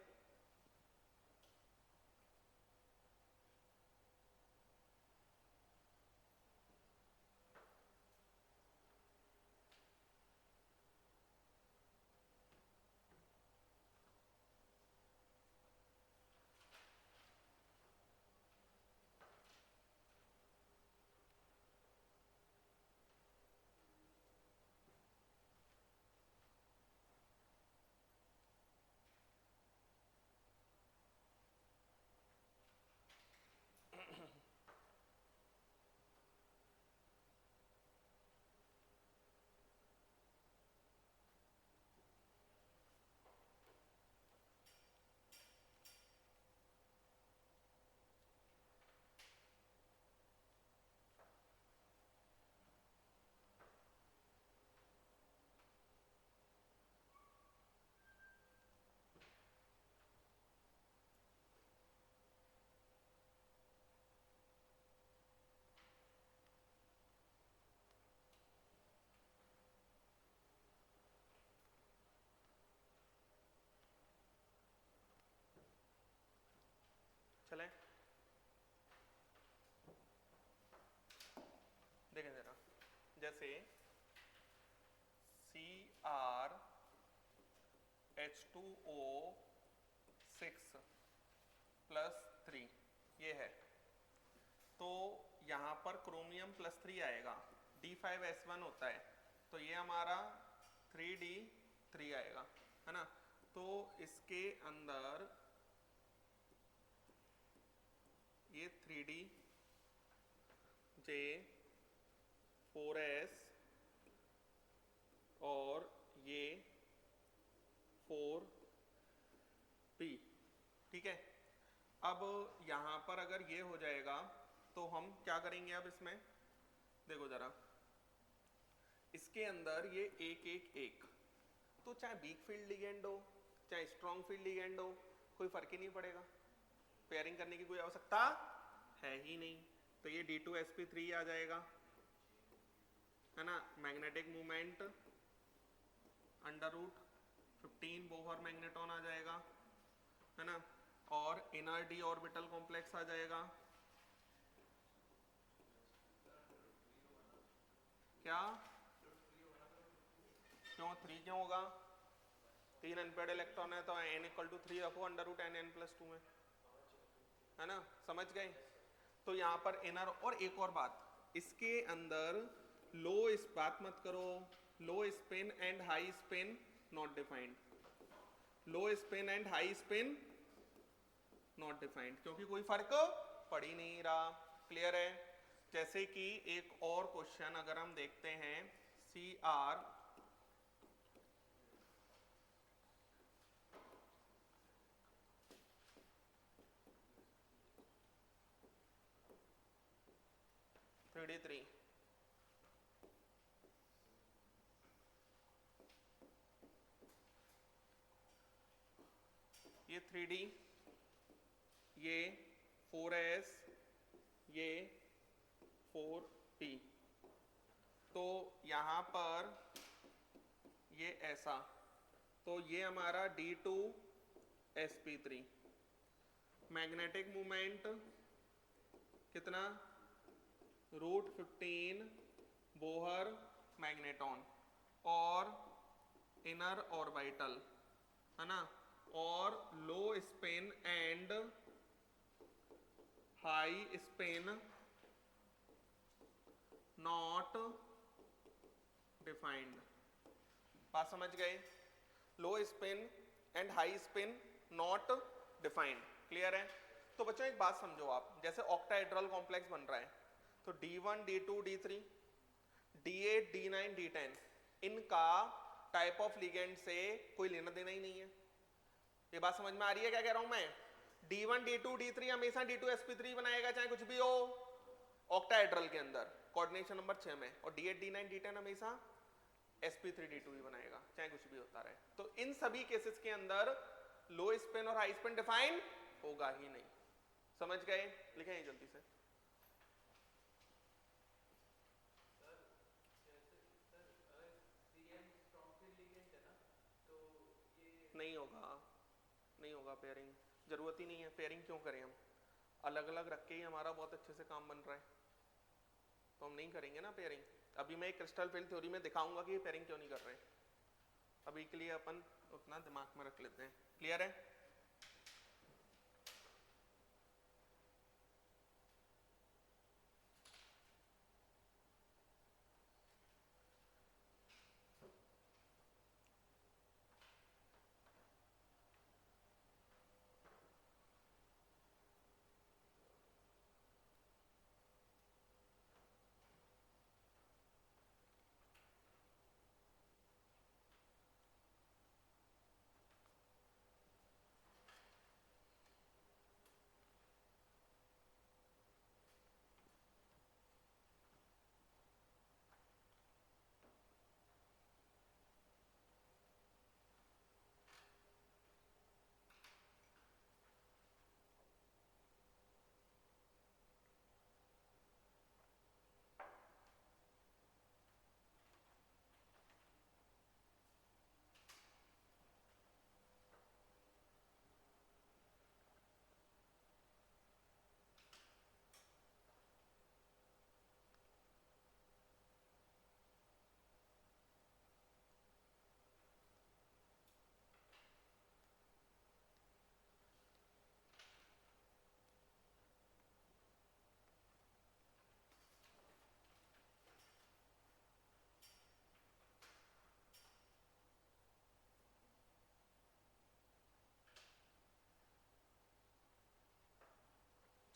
चले देखें जरा, जैसे CrH2O6+3 ये है, तो यहाँ पर क्रोमियम +3 आएगा, D5S1 होता है, तो ये हमारा 3D3 आएगा, है ना। तो इसके अंदर ये 3D J4S और ये 4P, ठीक है। अब यहाँ पर अगर ये हो जाएगा तो हम क्या करेंगे अब इसमें, देखो जरा, इसके अंदर ये एक, तो चाहे वीक फील्ड लिगेंड हो चाहे स्ट्रॉन्ग फील्ड लिगेंड हो, कोई फर्क ही नहीं पड़ेगा, पेयरिंग करने की कोई आवश्यकता है ही नहीं। तो ये D2sp3 आ जाएगा, है ना। मैग्नेटिक मूवमेंट √15 बोहर मैग्नेटॉन आ जाएगा, है ना। और इनर डी ऑर्बिटल कॉम्प्लेक्स आ जाएगा, क्या क्यों 3 क्यों होगा? 3 अनपेयर्ड इलेक्ट्रॉन है तो n=3 रखो √n+2 में, है ना, समझ गए। तो यहाँ पर इनर, और एक और बात, इसके अंदर लो, इस बात मत करो, लो spin and high spin not defined, low spin and high spin not defined, क्योंकि कोई फर्क पड़ ही नहीं रहा, क्लियर है। जैसे कि एक और क्वेश्चन अगर हम देखते हैं, CR (3D3) ये 3D, ये 4S, ये 4P, तो यहाँ पर ये ऐसा, तो ये हमारा D2sp3, मैग्नेटिक मूवमेंट कितना, √15 बोहर मैग्नेटॉन, और इनर ऑर्बिटल, है ना, और लो spin and high spin not defined. बात समझ गए? लो spin and high spin not defined, clear है। तो बच्चों एक बात समझो आप, जैसे ऑक्टाहेड्रल कॉम्प्लेक्स बन रहा है, तो D1 D2 D3 D8 D9 D10, इनका टाइप ऑफ लिगेंड से कोई लेना देना ही नहीं है। ये बात समझ में आ रही है क्या कह रहा हूं मैं? D1 D2 D3 हमेशा D2sp3 बनाएगा, चाहे कुछ भी हो ऑक्टाहेड्रल के अंदर, कोऑर्डिनेशन नंबर 6 में, और D8 D9 D10 हमेशा sp3d2 ही बनाएगा, चाहे कुछ भी होता रहे। तो इन सभी केसेस के अंदर लो स्पिन और हाई स्पिन डिफाइन होगा ही नहीं, समझ गए? लिखें जल्दी से। नहीं होगा, पेयरिंग, जरूरत ही नहीं है। पेयरिंग क्यों करें हम, अलग अलग रख के ही हमारा बहुत अच्छे से काम बन रहा है, तो हम नहीं करेंगे ना पेयरिंग। अभी मैं क्रिस्टल फील्ड थ्योरी में दिखाऊंगा कि ये पेयरिंग क्यों नहीं कर रहे हैं, अभी के लिए अपन उतना दिमाग में रख लेते हैं। क्लियर है?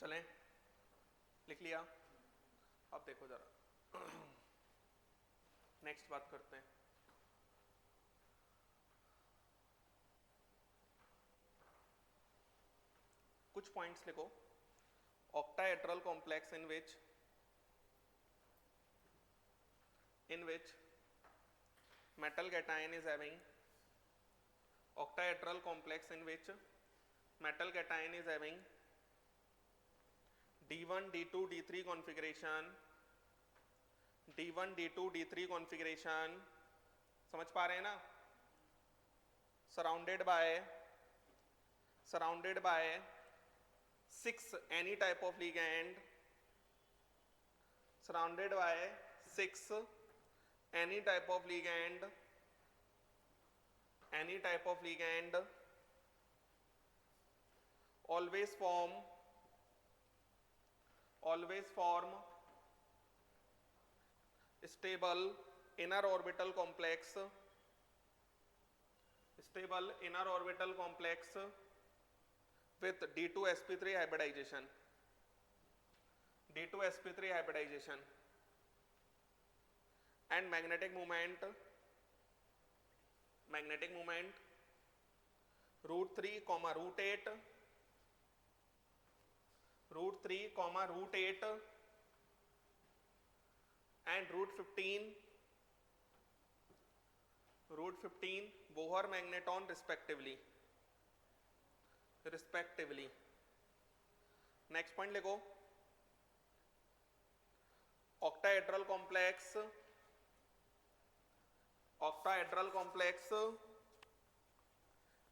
चलें, लिख लिया? अब देखो जरा नेक्स्ट बात करते हैं। कुछ पॉइंट्स लिखो। Octahedral complex in which metal cation is having octahedral complex in which metal cation is having D1 D2 D3 configuration, D1 D2 D3 configuration, समझ पा रहे हैं ना? surrounded by 6 any type of ligand, surrounded by 6 any type of ligand always form stable inner orbital complex with D2sp3 hybridization, and magnetic moment root 3, root 8 and root 15 Bohr magneton respectively. Next point लिखो, octahedral complex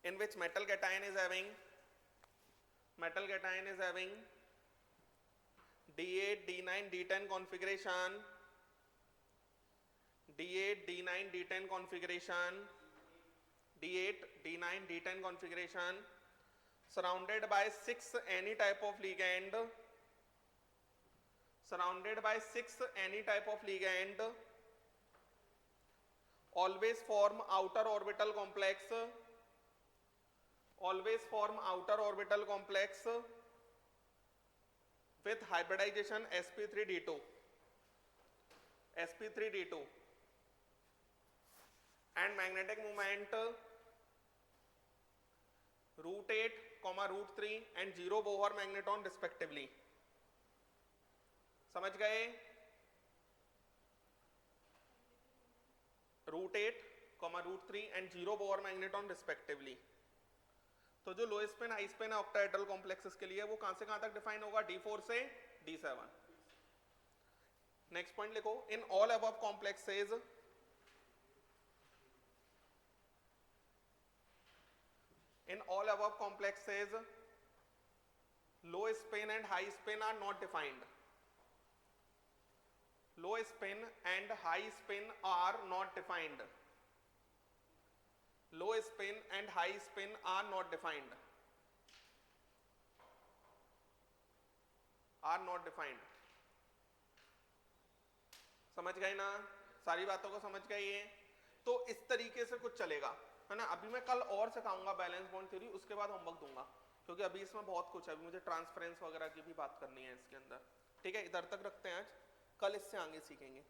in which metal cation is having D8 D9 D10 configuration, D8 D9 D10 configuration, surrounded by 6 any type of ligand, always form outer orbital complex with hybridization sp3d2 and magnetic moment root 8, root 3 and 0 Bohr magneton respectively. समझ गए? root 8, root 3 and 0 Bohr magneton respectively. तो जो लो spin high spin है octahedral complexes के लिए, वो कहां से कहां तक डिफाइन होगा? D4 से D7. नेक्स्ट पॉइंट लिखो, in all above In all above complexes, low spin and high spin are not defined. Low spin and high spin are not defined. Low spin and high spin are not defined. Are not defined. समझ गए ना? सारी बातों को समझ गए ये? तो इस तरीके से कुछ चलेगा, है ना? अभी मैं कल और सिखाऊंगा बैलेंस बॉन्ड थ्योरी, उसके बाद होमवर्क दूंगा, क्योंकि अभी इसमें बहुत कुछ है, अभी मुझे ट्रांसफरेंस वगैरह की भी बात करनी है इसके अंदर। ठीक है, इधर तक रखते हैं आज, कल इससे आगे सीखेंगे।